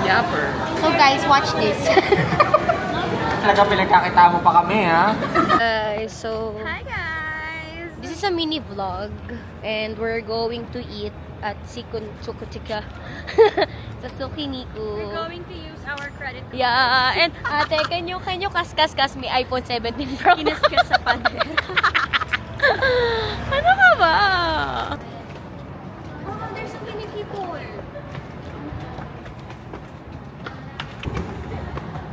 Yapper. So guys, watch this. Talaga pinagkakita mo pa kami, ha? So Hi guys! this is a mini vlog and we're going to eat at Sikun Chukutika sa Sukiniku. We're going to use our credit card. Yeah, and ate, can you kas may iPhone 17 Pro? Kinaskas sa pader. Ano ka ba? Oh, there's so many people.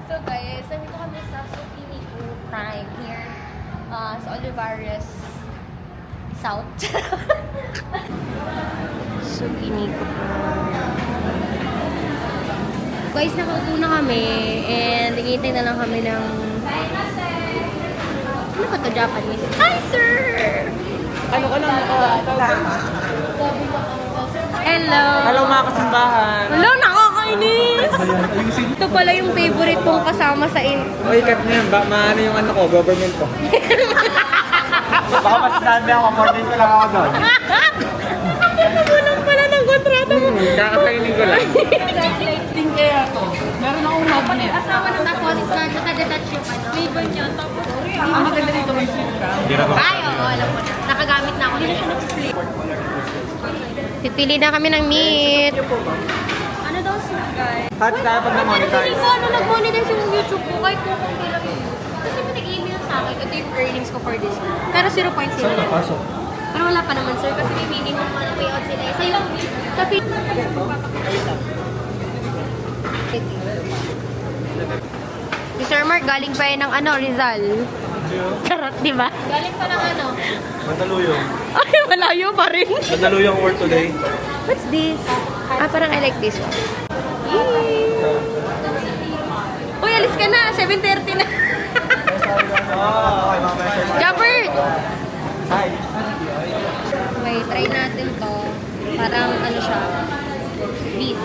So guys, nandito kami sa Sukiniku Prime here sa Olivares South. Sukiniku Prime. Guys, nakaupo na kami and hihintay na lang kami ng ano ba ito? Japanese? Hi, sir! Ano ka lang Hello! Hello mga kasimbahan! Hello, nakakainis! Ito pala yung favorite kong kasama sa Uy, cut mo yan. Maano yung ano ko, government ko. Baka masasabi ako, morning ko lang ako doon. Kulang pala ng kontrata mo. Kakakainin ko lang. Din kaya to. Meron akong magnet. Asawa na tapos nakadetach yung ano. Flavor niya. Tapos, Ang maganda dito may sweet ka. Ay, oo, alam ko na. Nakagamit na ako nito. Pipili na kami ng meat. ano daw siya guys? Hati tayo pag na-monetize. Hindi ko nag-monetize yung YouTube ko kahit kung kung lang yun. Kasi may nag-email sa akin, ito yung earnings ko for this month. Pero 0.0. Saan napasok? Pero wala pa naman sir kasi may minimum na payout sila. Sa yung sa si Sir Mark galing pa yan ng ano, Rizal. Charot, di ba? Galing pa ng ano? Mandaluyong. Ay, malayo pa rin. Mandaluyong work today. What's this? Parang I like this one. Yay! Uy, alis ka na. 7:30 na. Okay, mamaya. Jumper! Hi. Okay, try natin to. Parang ano siya, beef.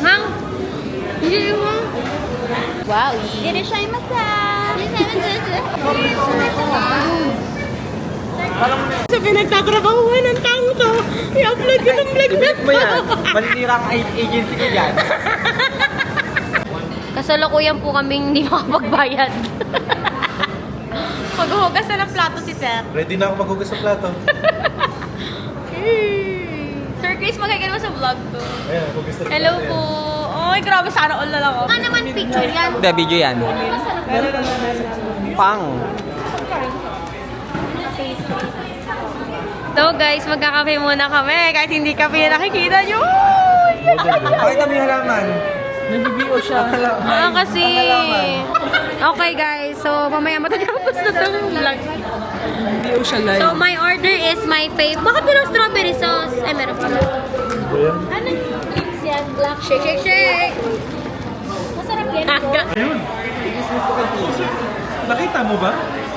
Hang? Hindi mo. Wow. Irashaimasa! Sa pinagtatrabahuhan ng taong to, i-upload ko ng vlog na Mo yan. Maninira ang agency ko dyan. Kasalukuyan po kaming hindi makapagbayad. Maghuhugas na ng plato si Sir. Ready na ako maghugas sa plato. Sir Chris, magkakaroon mo sa vlog to. Ayan, hugas na. Hello po. Ay, grabe, sana all na lang ako. Naman picture yan. Hindi, video yan. Pang. So guys, magkakape muna kami kahit hindi kape na nakikita nyo. Bakit kami halaman? Nag-BO siya. Kasi... Okay guys, so mamaya matatapos na itong vlog. BO siya live. So my order is my fave. Bakit walang strawberry sauce? Ay, meron pala. Ano yung drinks yan? Black Shake, shake, shake! Masarap yan. Ayun. Nakita mo ba?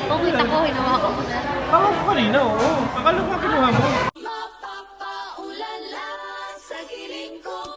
Okay, tako, hinawakan ko na. Akala ko kanina, oo. Akala ko kinuha mo. Mapapaulala sa giling ko.